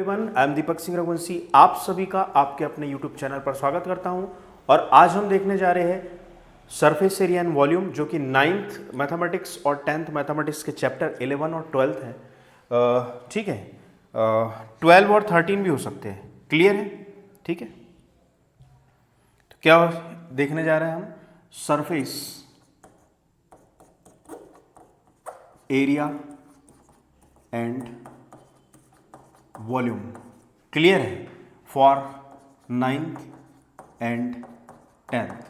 Everyone, I am Deepak Singh Raghuvanshi. आप सभी का आपके अपने यूट्यूब चैनल पर स्वागत करता हूं और आज हम देखने जा रहे हैं सरफेस एरिया एंड वॉल्यूम, जो कि 9th मैथमेटिक्स और 10th मैथमेटिक्स के चैप्टर 11 और 12 है। ठीक है, 12 और 13 भी हो सकते हैं। क्लियर है? ठीक है, तो क्या देखने जा रहे हैं हम? Surface area and volume. Clear है? For 9th and 10th।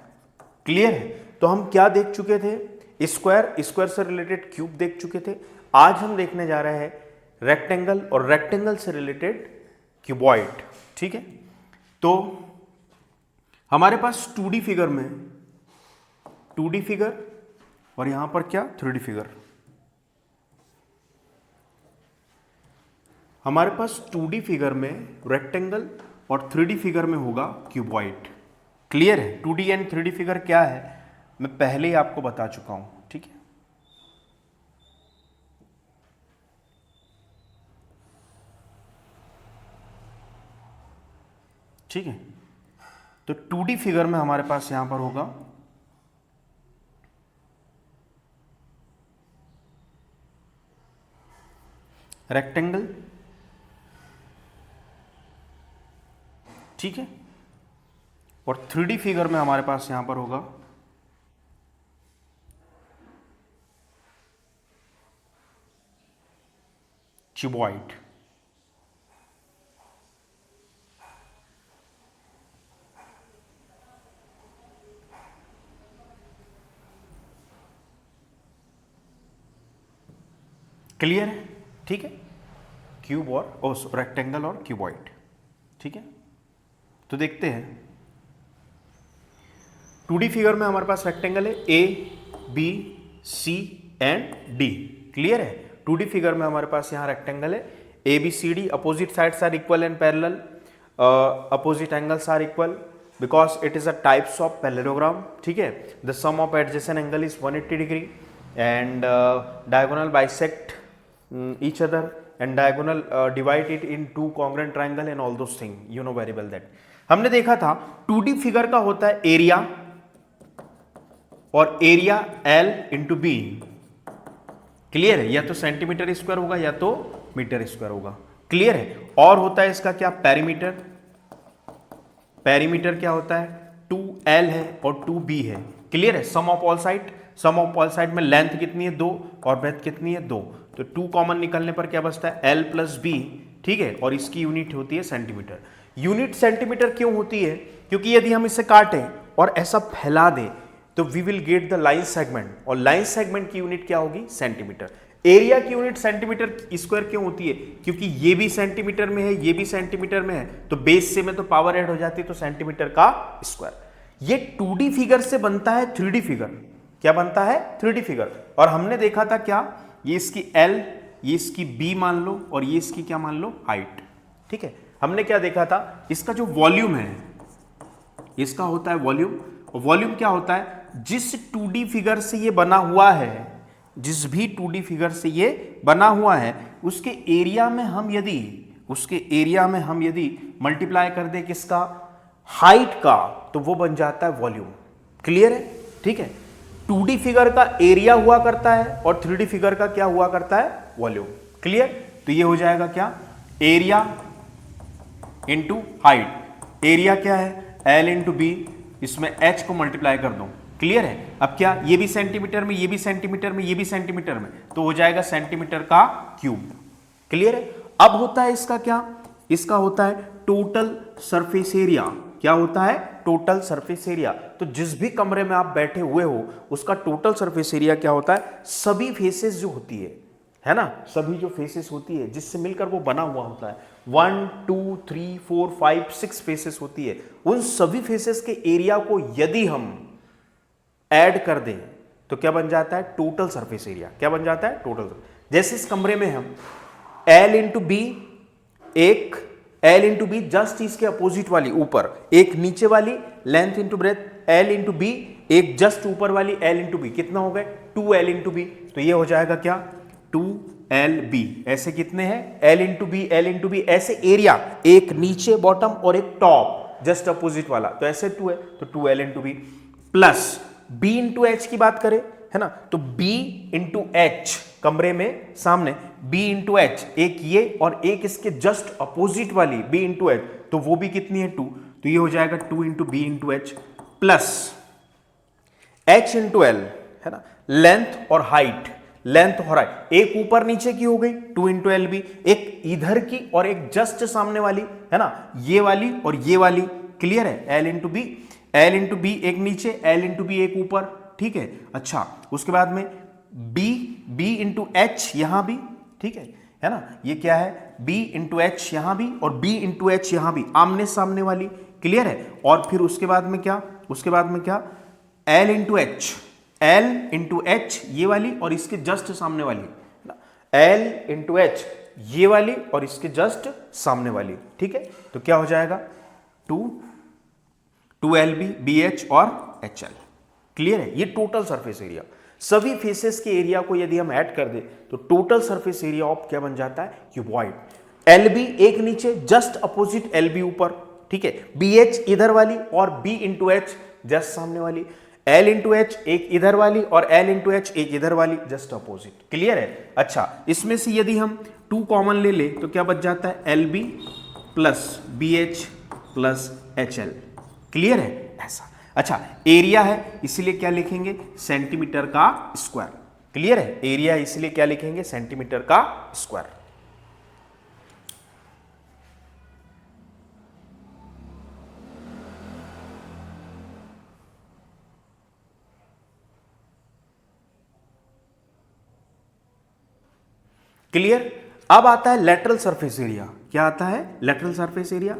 Clear है? तो हम क्या देख चुके थे? स्क्वायर से रिलेटेड क्यूब देख चुके थे। आज हम देखने जा रहे हैं रेक्टेंगल और रेक्टेंगल से रिलेटेड क्यूबॉइड। ठीक है, तो हमारे पास 2D फिगर में 2D फिगर और यहां पर क्या 3D फिगर। हमारे पास 2D फिगर में रेक्टेंगल और 3D फिगर में होगा क्यूबॉइड। क्लियर है? 2D एंड 3D फिगर क्या है मैं पहले ही आपको बता चुका हूं। ठीक है, ठीक है, तो 2D फिगर में हमारे पास यहां पर होगा रेक्टेंगल। ठीक है, और 3D फिगर में हमारे पास यहां पर होगा क्यूबॉइड। क्लियर है? ठीक है, क्यूब और रेक्टेंगल और क्यूबॉइड। ठीक है, तो देखते हैं 2D फिगर में हमारे पास रेक्टेंगल है A, B, C and D। Clear है? 2D फिगर में हमारे पास यहाँ रेक्टेंगल है A, B, C, D। Opposite sides are equal and parallel, opposite angles are equal because it is a types of parallelogram. ठीक है, the sum of adjacent angle is 180 degree and diagonal bisect each other and diagonal divide it in two congruent triangle and all those things you know very well that। हमने देखा था 2D figure का होता है area और area L into B. Clear है? या तो सेंटीमीटर स्क्वायर होगा या तो मीटर स्क्वायर होगा। क्लियर है? और होता है इसका क्या? पेरीमीटर। पेरीमीटर क्या होता है? 2L है और 2B है। क्लियर है? Sum of all side, sum of all side में लेंथ कितनी है? 2 और ब्रेथ कितनी है? 2। तो 2 कॉमन निकलने पर क्या बचता है? L plus B। ठीक है, और इसकी यूनिट होती है सेंटीमीटर। यूनिट सेंटीमीटर क्यों होती है? क्योंकि यदि हम इसे काटें और ऐसा फैला दें तो we will get the line segment, और लाइन सेगमेंट की यूनिट क्या होगी? सेंटीमीटर। एरिया की यूनिट सेंटीमीटर स्क्वायर क्यों होती है? क्योंकि ये भी सेंटीमीटर में है, ये भी सेंटीमीटर में है, तो बेस से में तो पावर ऐड हो जाती है, तो सेंटीमीटर का स्क्वायर। ये 2D फिगर से बनता है 3D फिगर। क्या बनता है? 3D figure. और हमने देखा था क्या? ये इसकी L, ये इसकी B मान लो, और ये इसकी क्या मान लो? हाइट। ठीक है, हमने क्या देखा था? इसका जो वॉल्यूम है, इसका होता है वॉल्यूम। और वॉल्यूम क्या होता है? जिस 2D फिगर से ये बना हुआ है, जिस भी 2D फिगर से ये बना हुआ है, उसके एरिया में हम यदि मल्टीप्लाई कर दे किसका? हाइट का, तो वो बन जाता है वॉल्यूम। क्लियर है? ठीक है, 2D फिगर का एरिया हुआ करता है और 3D फिगर का क्या हुआ करता है? वॉल्यूम। क्लियर? तो ये हो जाएगा क्या? Area into height. एरिया क्या है? L इंटू बी, इसमें H को मल्टीप्लाई कर दो। क्लियर है? अब क्या? ये भी सेंटीमीटर में, ये भी सेंटीमीटर में, ये भी सेंटीमीटर में, तो हो जाएगा सेंटीमीटर का क्यूब। क्लियर है? अब होता है इसका क्या? इसका होता है टोटल सरफेस एरिया। क्या होता है? Total surface area. तो जिस भी कमरे में आप बैठे हुए हो उसका टोटल सरफेस एरिया क्या होता है? सभी फेसेस जो होती है ना, सभी जो फेसेस होती है जिससे मिलकर वो बना हुआ होता है, 1 2 3 4 5 6 फेसेस होती है, उन सभी फेसेस के एरिया को यदि हम ऐड कर दें तो क्या बन जाता है? Total surface area. क्या बन जाता है? टोटल। जैसे इस कमरे में हम L इंटू बी, एक L इंटू बी जस्ट इसके अपोजिट वाली ऊपर, एक नीचे वाली length into breadth L into B, एक जस्ट ऊपर वाली L इंटू बी, कितना हो गए? 2L into B. तो ये हो जाएगा क्या? 2 एल बी, ऐसे कितने हैं, L into B, L into B, ऐसे एरिया, एक नीचे बॉटम और एक टॉप जस्ट अपोजिट वाला, तो ऐसे 2 है, तो 2l into B plus B into H की बात करें, है ना, तो b इंटू एच कमरे में सामने, b इंटू एच, एक ये और एक इसके जस्ट अपोजिट वाली b इंटू एच, तो वो भी कितनी है 2, तो ये हो जाएगा 2 into B into H plus h into L, है ना, लेंथ और हाइट, लेंथ और हाइट, एक ऊपर नीचे की हो गई 2 इंटू एल बी, एक इधर की और एक जस्ट सामने वाली, है ना, ये वाली और ये वाली, क्लियर है, L into B, L into B एक नीचे, एल इंटू बी एक ऊपर, ठीक है। अच्छा, उसके बाद में बी इंटू एच यहां भी, ठीक है ना, ये क्या है, बी इंटू एच यहां भी और बी इंटू एच यहां भी, आमने सामने वाली, क्लियर है। और फिर उसके बाद में क्या, उसके बाद में क्या, L into H, L into H ये वाली और इसके जस्ट सामने वाली, एल इंटू एच ये वाली और इसके जस्ट सामने वाली, ठीक है। तो क्या हो जाएगा 2 एल बी, बी एच और एच एल, क्लियर है। ये टोटल सरफेस एरिया, सभी फेसेस के एरिया को यदि हम ऐड कर दे तो टोटल सरफेस एरिया ऑफ क्या बन जाता है, क्यूबॉइड। एल बी एक नीचे जस्ट अपोजिट एल बी ऊपर, ठीक है, बी एच इधर वाली और बी इंटू एच जस्ट सामने वाली, एल इंटू एच एक इधर वाली और एल इंटू एच एक इधर वाली जस्ट अपोजिट, क्लियर है। अच्छा, इसमें से यदि हम 2 कॉमन ले ले तो क्या बच जाता है, L B plus B H plus H L, clear है ऐसा। अच्छा, एरिया है इसलिए क्या लिखेंगे, सेंटीमीटर का स्क्वायर, क्लियर है, एरिया इसलिए क्या लिखेंगे, सेंटीमीटर का स्क्वायर। क्लियर। अब आता है लेटरल सरफेस एरिया, क्या आता है, lateral surface area,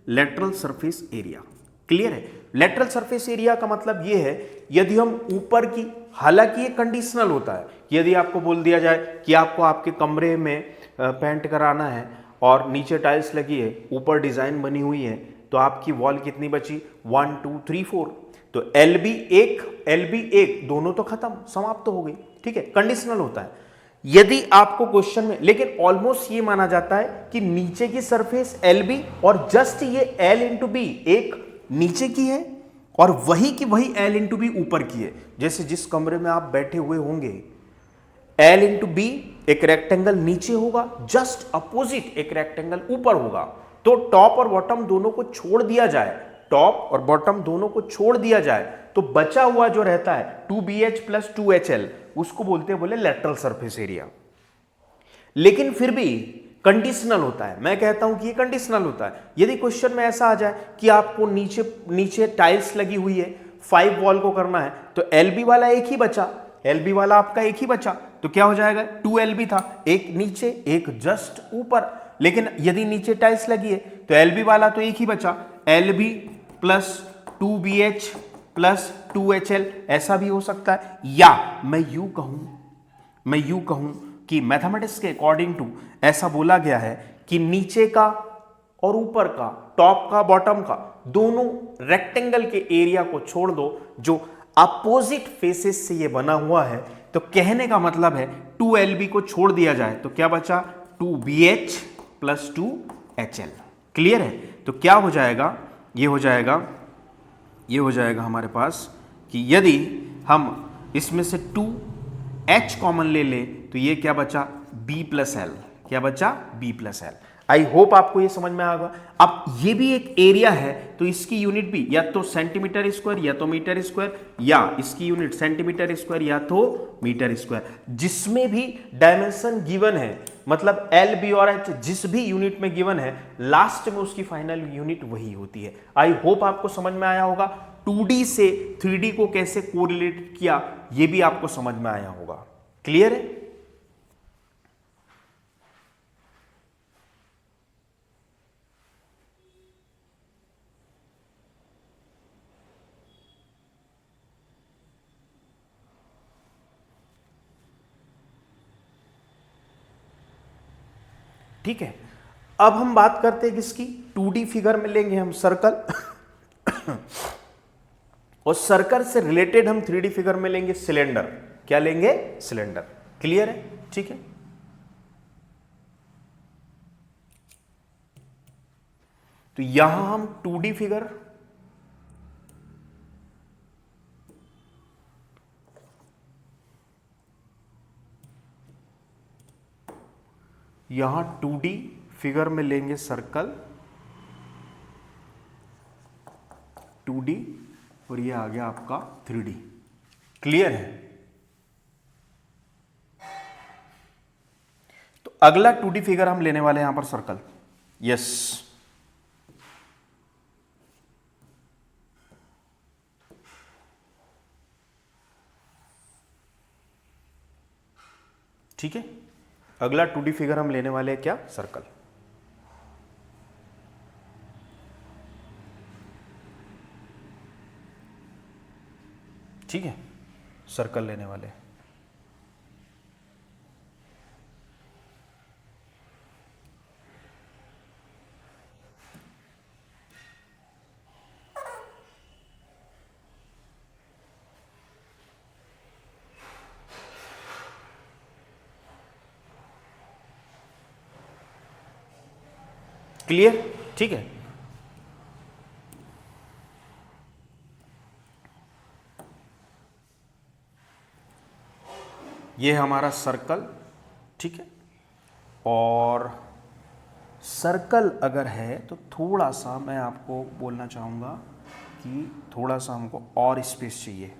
lateral surface area, clear है। लेटरल सरफेस एरिया का मतलब यह है यदि हम ऊपर की, हालांकि ये कंडीशनल होता है, यदि आपको बोल दिया जाए कि आपको आपके कमरे में पेंट कराना है और नीचे टाइल्स लगी है, ऊपर डिजाइन बनी हुई है, तो आपकी वॉल कितनी बची, 1 2 3 4, तो एल बी एक दोनों तो खत्म, समाप्त तो हो गई, ठीक है, कंडीशनल होता है। यदि आपको क्वेश्चन में, लेकिन ऑलमोस्ट ये माना जाता है कि नीचे की सरफेस एल बी और जस्ट ये एल इंटू बी एक नीचे की है और वही की वही एल इंटू बी ऊपर की है। जैसे जिस कमरे में आप बैठे हुए होंगे, एल इंटू बी एक रेक्टेंगल नीचे होगा, जस्ट अपोजिट एक रेक्टेंगल ऊपर होगा, तो टॉप और बॉटम दोनों को छोड़ दिया जाए, टॉप और बॉटम दोनों को छोड़ दिया जाए तो बचा हुआ जो रहता है 2BH प्लस 2HL, उसको बोलते हैं, बोले लेटरल सरफेस एरिया। लेकिन फिर भी कंडीशनल होता है, मैं कहता हूं कि ये कंडीशनल होता है। यदि क्वेश्चन में ऐसा आ जाए कि आपको नीचे टाइल्स लगी हुई है, 5 वॉल को करना है, तो LB वाला एक ही बचा, LB वाला आपका एक ही बचा, तो क्या हो जाएगा, 2LB था, एक नीचे एक जस्ट ऊपर। लेकिन यदि नीचे टाइल्स लगी है तो LB वाला तो एक ही बचा, LB plus 2BH plus 2HL, ऐसा भी हो सकता है। या मैं यूं कहूं कि मैथमेटिक्स के अकॉर्डिंग टू ऐसा बोला गया है कि नीचे का और ऊपर का, टॉप का बॉटम का, दोनों रेक्टेंगल के एरिया को छोड़ दो जो अपोजिट फेसेस से ये बना हुआ है। तो कहने का मतलब है 2LB को छोड़ दिया जाए तो क्या बचा, 2BH प्लस 2HL, क्लियर है। तो क्या हो जाएगा, ये हो जाएगा हमारे पास कि यदि हम इसमें से 2H कॉमन ले ले तो ये क्या बचा, B प्लस L, क्या बचा, B plus L। I hope आपको ये समझ में आएगा। अब ये भी एक एरिया है तो इसकी यूनिट भी या तो सेंटीमीटर स्क्वायर या तो मीटर स्क्वायर, या इसकी यूनिट सेंटीमीटर स्क्वायर या तो मीटर स्क्वायर, जिसमें भी डायमेंशन गिवन है, मतलब L, B और H जिस भी यूनिट में गिवन है, लास्ट में उसकी फाइनल यूनिट वही होती है। आई होप आपको समझ में आया होगा। 2D से 3D को कैसे कोरिलेट किया ये भी आपको समझ में आया होगा, क्लियर है। ठीक है, अब हम बात करते हैं किसकी, 2D फिगर में लेंगे हम सर्कल और सर्कल से रिलेटेड हम 3D फिगर में लेंगे सिलेंडर। क्या लेंगे, सिलेंडर, क्लियर है, ठीक है। तो यहां हम 2D फिगर यहां 2D फिगर में लेंगे सर्कल 2D और ये आ गया आपका 3D। क्लियर है? तो अगला 2D फिगर हम लेने वाले हैं यहां पर सर्कल। यस, ठीक है, अगला 2D फिगर हम लेने वाले हैं क्या? सर्कल। ठीक है, सर्कल लेने वाले हैं। क्लियर? ठीक है, ये हमारा सर्कल। ठीक है, और सर्कल अगर है तो थोड़ा सा मैं आपको बोलना चाहूंगा कि थोड़ा सा हमको और स्पेस चाहिए।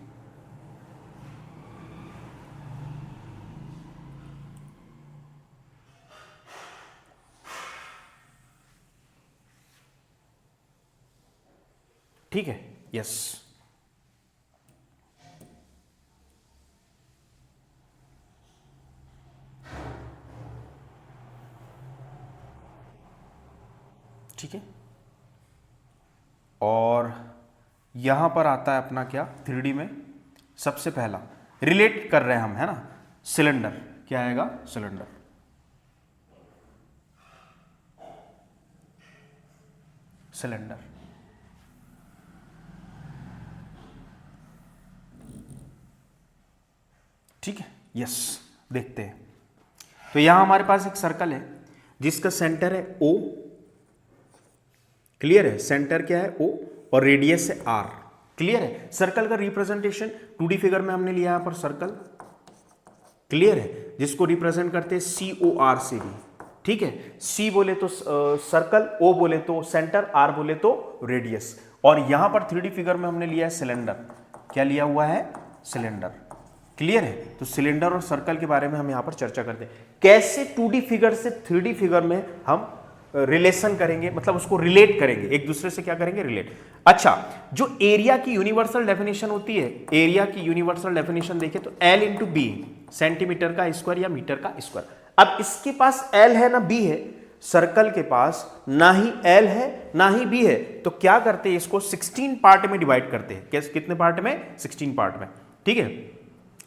ठीक है, यस, ठीक है, और यहां पर आता है अपना क्या? 3D में सबसे पहला रिलेट कर रहे हैं हम, है ना? सिलेंडर। क्या आएगा? सिलेंडर। सिलेंडर। ठीक है, यस, देखते हैं। तो यहां हमारे पास एक सर्कल है जिसका सेंटर है O। क्लियर है? सेंटर क्या है? O और रेडियस है R। क्लियर है? सर्कल का रिप्रेजेंटेशन 2D फिगर में हमने लिया यहां पर सर्कल। क्लियर है? जिसको रिप्रेजेंट करते हैं COR से भी। ठीक है, C बोले तो सर्कल, O बोले तो सेंटर, R बोले तो रेडियस। और यहां पर 3D फिगर में हमने लिया है सिलेंडर। क्या लिया हुआ है? सिलेंडर। क्लियर है? तो सिलेंडर और सर्कल के बारे में हम यहां पर चर्चा करते हैं, कैसे 2D फिगर से 3D फिगर में हम रिलेशन करेंगे, मतलब उसको रिलेट करेंगे, एक दूसरे से क्या करेंगे? रिलेट। अच्छा, जो एरिया की यूनिवर्सल डेफिनेशन होती है, एरिया की यूनिवर्सल डेफिनेशन देखें तो L इंटू बी, सेंटीमीटर का स्क्वायर या मीटर का स्क्वायर। अब इसके पास L है ना B है, सर्कल के पास ना ही L है ना ही B है, तो क्या करते हैं? इसको 16 पार्ट में डिवाइड करते हैं। कैसे? कितने पार्ट में? 16 पार्ट में। ठीक है,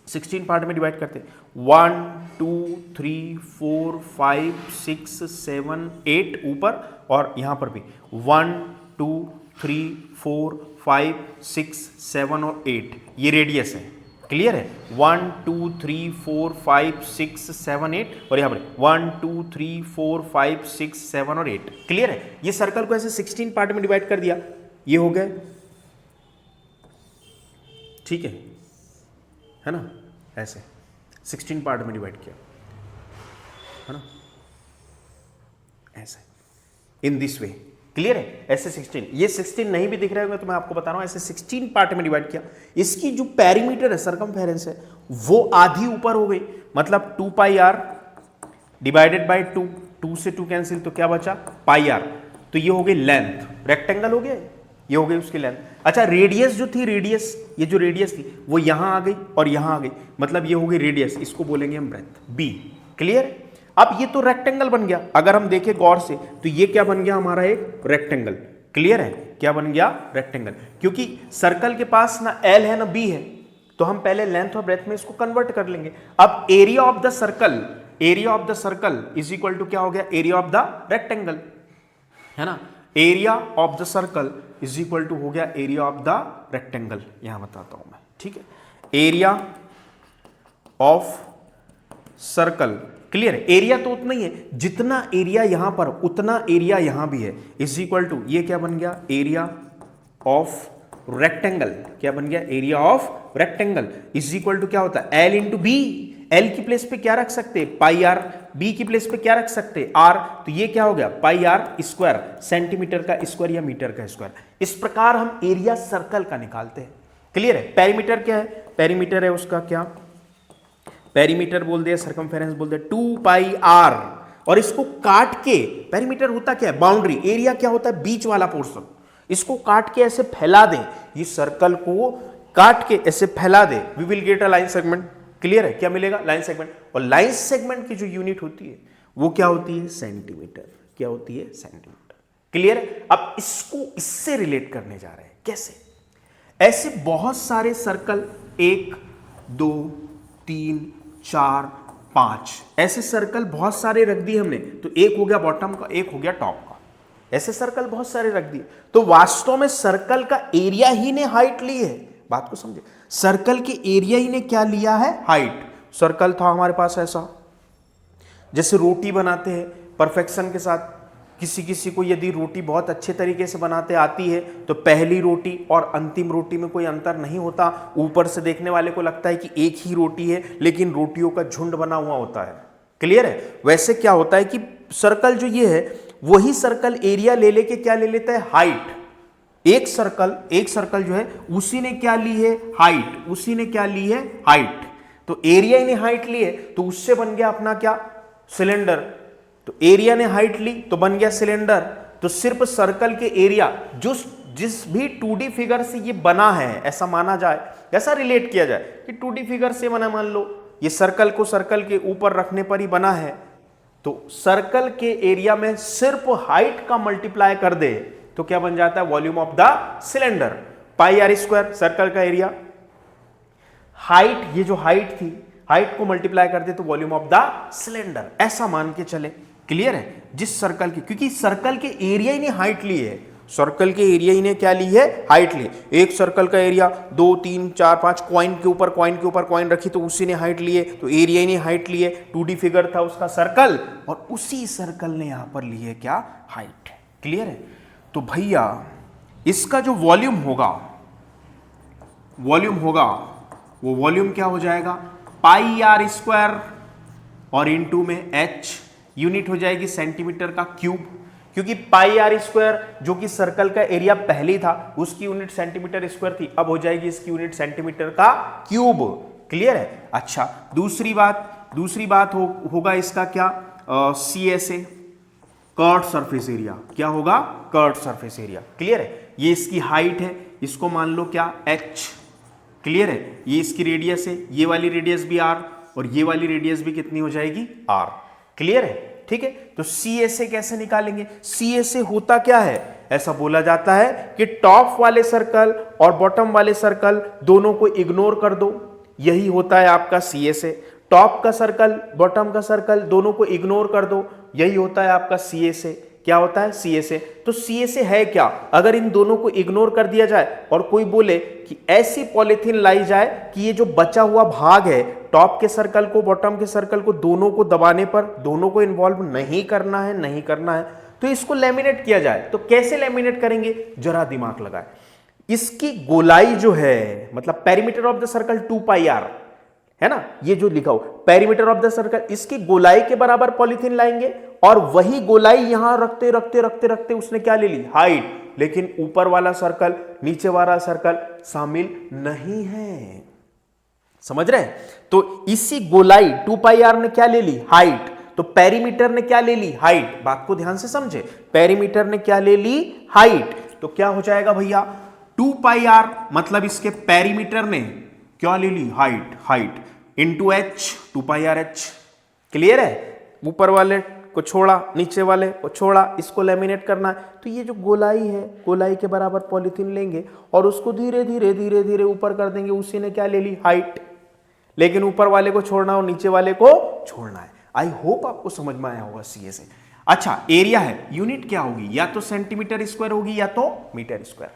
16 पार्ट में डिवाइड करते हैं। 1 2 3 4 5 6 7 8 ऊपर, और यहां पर भी 1 2 3 4 5 6 7 और 8, ये रेडियस है। क्लियर है? 1 2 3 4 5 6 7 8, और यहां पर 1 2 3 4 5 6 7 और 8। क्लियर है? ये सर्कल को ऐसे 16 पार्ट में डिवाइड कर दिया, ये हो गए। ठीक है ना? ऐसे 16 पार्ट में डिवाइड किया, है ना? ऐसे, इन दिस वे। क्लियर है? ऐसे 16, ये 16 नहीं भी दिख रहे होंगे तो मैं आपको बता रहा हूं, ऐसे 16 पार्ट में डिवाइड किया। इसकी जो पेरीमीटर है, सरकमफेरेंस है, वो आधी ऊपर हो गई, मतलब 2 पाई r डिवाइडेड बाई 2, 2 से 2 कैंसिल, तो क्या बचा? पाई r। तो ये हो गई लेंथ, रेक्टेंगल हो गया, ये हो गई उसकी लेंथ। अच्छा, रेडियस जो थी, रेडियस, ये जो रेडियस थी वो यहां आ गई और यहां आ गई, मतलब ये हो गई रेडियस, इसको बोलेंगे हम ब्रेथ, B। क्लियर? अब ये तो रेक्टेंगल बन गया। अगर हम देखें गौर से तो ये क्या बन गया? हमारा एक रेक्टेंगल। क्लियर है? क्या बन गया? रेक्टेंगल। क्योंकि सर्कल के पास ना L है ना B है, तो हम पहले लेंथ और ब्रेथ में इसको कन्वर्ट कर लेंगे। अब area of the circle, area of the circle is equal to क्या हो गया? एरिया ऑफ द रेक्टेंगल, है ना? Area of the circle is equal to हो गया एरिया ऑफ द रेक्टेंगल। यहां बताता हूं मैं। ठीक है, एरिया ऑफ सर्कल क्लियर है? एरिया तो उतना ही है, जितना एरिया यहां पर उतना एरिया यहां भी है, इज इक्वल टू ये क्या बन गया, एरिया ऑफ रेक्टेंगल। क्या बन गया, area of rectangle is equal to क्या होता है, एल इंटू बी। एल की प्लेस पे क्या रख सकते हैं, पाई आर। बी की प्लेस पे क्या रख सकते हैं, आर। तो ये क्या हो गया, पाई आर स्क्वायर, सेंटीमीटर का स्क्वायर या मीटर का स्क्वायर। इस प्रकार हम एरिया सर्कल का निकालते हैं। क्लियर है? पेरीमीटर क्या है, पेरीमीटर है उसका क्या, पेरीमीटर बोल दिया, सर्कमफेरेंस बोल दिया, 2 पाई आर। और इसको काट के, पेरीमीटर होता क्या है, बाउंड्री। एरिया क्या होता है, बीच वाला पोर्शन। इसको काट के ऐसे फैला दें, ये सर्कल को काट के ऐसे फैला दे, we will get a line segment. Clear है? क्या मिलेगा, लाइन सेगमेंट। और लाइन सेगमेंट की जो यूनिट होती है वो क्या होती है, सेंटीमीटर। क्या होती है, सेंटीमीटर। क्लियर है? अब इसको इससे रिलेट करने जा रहे हैं, कैसे? ऐसे बहुत सारे सर्कल, 1 2 3 4 5 ऐसे सर्कल बहुत सारे रख दिए हमने। तो एक हो गया बॉटम का, एक हो गया टॉप का, ऐसे सर्कल बहुत सारे रख दिए। तो वास्तव में सर्कल का एरिया ही ने हाइट ली है। बात को समझे, सर्कल के एरिया ही ने क्या लिया है, हाइट। सर्कल था हमारे पास ऐसा, जैसे रोटी बनाते हैं परफेक्शन के साथ। किसी किसी को यदि रोटी बहुत अच्छे तरीके से बनाते आती है तो पहली रोटी और अंतिम रोटी में कोई अंतर नहीं होता। ऊपर से देखने वाले को लगता है कि एक ही रोटी है, लेकिन रोटियों का झुंड बना हुआ होता है। क्लियर है? वैसे क्या होता है कि सर्कल जो ये है, वही सर्कल एरिया ले लेके क्या ले लेता है, हाइट। एक सर्कल जो है उसी ने क्या ली है, हाइट। उसी ने क्या ली है, हाइट। तो एरिया ने हाइट ली है, तो उससे बन गया अपना क्या, सिलेंडर। तो एरिया ने हाइट ली तो बन गया सिलेंडर। तो सिर्फ सर्कल के एरिया जिस भी 2D फिगर से ये बना है, ऐसा माना जाए, ऐसा रिलेट किया जाए कि 2D फिगर से बना, मान लो ये सर्कल को सर्कल के ऊपर रखने पर ही बना है, तो सर्कल के एरिया में सिर्फ हाइट का मल्टीप्लाई कर दे तो क्या बन जाता है, volume of the cylinder. Pi are square circle का एरिया, हाइट, ये जो हाइट थी, हाइट को मल्टीप्लाई कर दे तो वॉल्यूम ऑफ द सिलेंडर, ऐसा मान के चले। क्लियर है? जिस सर्कल की, क्योंकि सर्कल के एरिया ही ने हाइट ली है, सर्कल के एरिया ही ने क्या ली है, हाइट ली। एक सर्कल का एरिया 2 3 4 5 कॉइन के ऊपर कॉइन रखी तो उसी ने हाइट ली है, तो एरिया ही ने हाइट ली है। 2D फिगर था उसका सर्कल, और उसी सर्कल ने यहां पर ली है क्या, हाइट। क्लियर है? तो भैया इसका जो वॉल्यूम होगा वो वॉल्यूम क्या हो जाएगा, पाई आर स्क्वायर, और इनटू में एच, यूनिट हो जाएगी सेंटीमीटर का क्यूब। क्योंकि पाई आर स्क्वायर जो कि सर्कल का एरिया पहले था उसकी यूनिट सेंटीमीटर स्क्वायर थी, अब हो जाएगी इसकी यूनिट सेंटीमीटर का क्यूब। क्लियर है? अच्छा, दूसरी बात होगा इसका क्या, CSA, कर्व्ड सरफेस एरिया। क्या होगा, कर्व्ड सरफेस एरिया। क्लियर है? ये इसकी हाइट है, इसको मान लो क्या, h। क्लियर है? ये इसकी रेडियस है, ये वाली रेडियस भी r, और ये वाली रेडियस भी कितनी हो जाएगी, r। क्लियर है? ठीक है? तो CSA कैसे निकालेंगे, CSA होता क्या है, ऐसा बोला जाता है कि टॉप वाले सर्कल और बॉटम वाले सर्कल दोनों को इग्नोर कर दो, यही होता है आपका CSA। टॉप का सर्कल, बॉटम का सर्कल दोनों को इग्नोर कर दो, यही होता है आपका CSA। क्या होता है, CSA। तो CSA है क्या, अगर इन दोनों को इग्नोर कर दिया जाए और कोई बोले कि ऐसी पॉलीथीन लाई जाए कि ये जो बचा हुआ भाग है, टॉप के सर्कल को बॉटम के सर्कल को दोनों को दबाने पर दोनों को इन्वॉल्व नहीं करना है, तो इसको लेमिनेट किया जाए। तो कैसे लेमिनेट करेंगे, जरा दिमाग लगाए। इसकी गोलाई जो है, मतलब perimeter of the circle 2 pi R है ना, ये जो लिखा हो पेरीमीटर ऑफ द सर्कल, इसकी गोलाई के बराबर पॉलीथीन लाएंगे, और वही गोलाई यहां रखते उसने क्या ले ली, हाइट। लेकिन ऊपर वाला सर्कल, नीचे वाला सर्कल शामिल नहीं है। समझ रहे हैं? तो इसी गोलाई 2 पाई आर ने क्या ले ली, हाइट। तो पेरीमीटर ने क्या ले ली, हाइट। बात को ध्यान से समझे, पेरीमीटर ने क्या ले ली, हाइट। तो क्या हो जाएगा भैया, 2 पाई आर मतलब इसके पेरीमीटर ने क्या ले ली, height into h, 2 pi r h। Clear है? ऊपर वाले को छोड़ा, नीचे वाले को छोड़ा, इसको लेमिनेट करना है। तो ये जो गोलाई है, गोलाई के बराबर पॉलीथीन लेंगे और उसको धीरे धीरे ऊपर कर देंगे, उसी ने क्या ले ली, हाइट। लेकिन ऊपर वाले को छोड़ना और नीचे वाले को छोड़ना है। आई होप आपको समझ में आया होगा CSA। अच्छा, एरिया है, यूनिट क्या होगी, या तो सेंटीमीटर स्क्वायर होगी या तो मीटर स्क्वायर।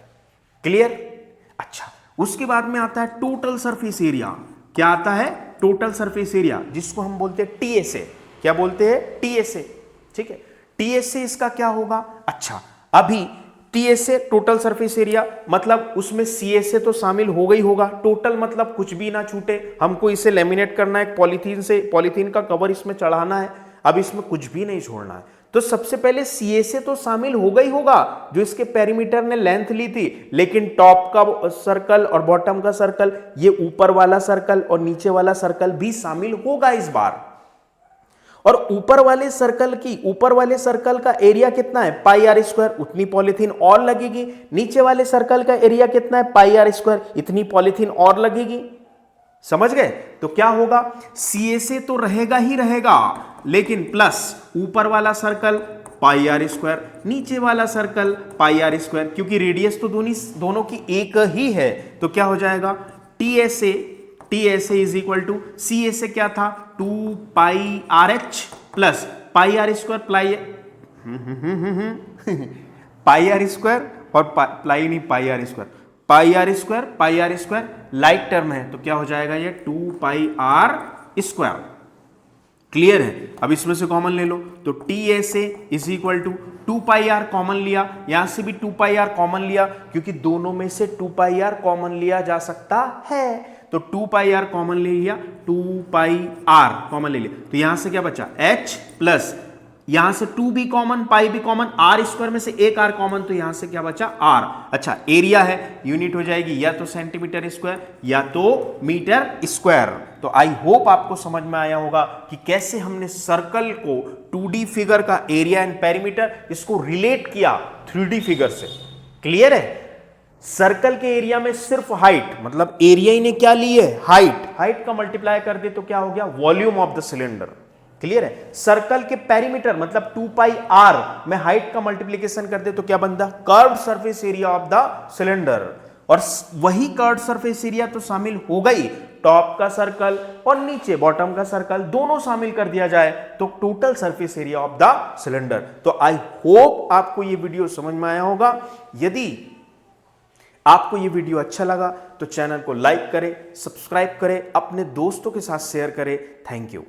क्लियर? अच्छा, उसके बाद में आता है टोटल सरफेस एरिया। क्या आता है, टोटल सरफेस एरिया, जिसको हम बोलते हैं TSA। क्या बोलते हैं, टीएसए। ठीक है, टीएसए इसका क्या होगा, अच्छा अभी टीएसए टोटल सरफेस एरिया, मतलब उसमें सीएसए तो शामिल हो गई होगा, टोटल मतलब कुछ भी ना छूटे, हमको इसे लेमिनेट करना है पॉलीथीन से, पॉलीथीन का कवर इसमें चढ़ाना है, अब इसमें कुछ भी नहीं छोड़ना है। तो सबसे पहले सीएसए तो शामिल हो गई होगा जो इसके पेरीमीटर ने लेंथ ली थी, लेकिन टॉप का सर्कल और बॉटम का सर्कल, ये ऊपर वाला सर्कल और नीचे वाला सर्कल भी शामिल होगा इस बार। और ऊपर वाले सर्कल का एरिया कितना है, पाई आर स्क्वायर, उतनी पॉलीथीन और लगेगी। नीचे वाले सर्कल का एरिया कितना है, पाई आर स्क्वायर, इतनी पॉलीथीन और लगेगी। समझ गए? तो क्या होगा, सीएसए तो रहेगा ही रहेगा, लेकिन प्लस ऊपर वाला सर्कल पाई आर स्क्वायर, नीचे वाला सर्कल पाई आर स्क्वायर, क्योंकि रेडियस तो दोनों की एक ही है। तो क्या हो जाएगा, TSA is equal to CSA क्या था, 2 pi r h plus pi are square pi are square और पाई नहीं, pi are square light term है, तो क्या हो जाएगा ये 2 पाई आर स्क्वायर। क्लियर है? अब इसमें से कॉमन ले लो, तो TSA is equal to 2 pi R common लिया, यहां से भी 2 पाई आर कॉमन लिया, क्योंकि दोनों में से 2 पाई आर कॉमन लिया जा सकता है। तो 2 पाई आर कॉमन ले लिया, 2 पाई आर कॉमन ले लिया, तो यहां से क्या बचा, एच प्लस यहां से 2 भी कॉमन, पाई भी कॉमन, आर स्क्वायर में से एक आर कॉमन, तो यहां से क्या बचा, आर। अच्छा, एरिया है, यूनिट हो जाएगी या तो सेंटीमीटर स्क्वायर या तो मीटर स्क्वायर। तो आई होप आपको समझ में आया होगा कि कैसे हमने सर्कल को 2D फिगर का एरिया एंड पेरीमीटर इसको रिलेट किया 3D फिगर से। क्लियर है? सर्कल के एरिया में सिर्फ हाइट, मतलब एरिया ही ने क्या ली है, हाइट का मल्टीप्लाई कर दे तो क्या हो गया, volume of the cylinder. Clear है? सर्कल के पेरीमीटर मतलब 2 पाई आर में हाइट का मल्टीप्लिकेशन कर दे तो क्या बनता, curved surface area of the cylinder. और वही कर्व्ड सरफेस एरिया तो शामिल हो गई, टॉप का सर्कल और नीचे बॉटम का सर्कल दोनों शामिल कर दिया जाए तो total surface area of the cylinder. तो आई होप आपको ये वीडियो समझ में आया होगा। यदि आपको ये वीडियो अच्छा लगा तो चैनल को लाइक करें, सब्सक्राइब करें, अपने दोस्तों के साथ शेयर करें। Thank you.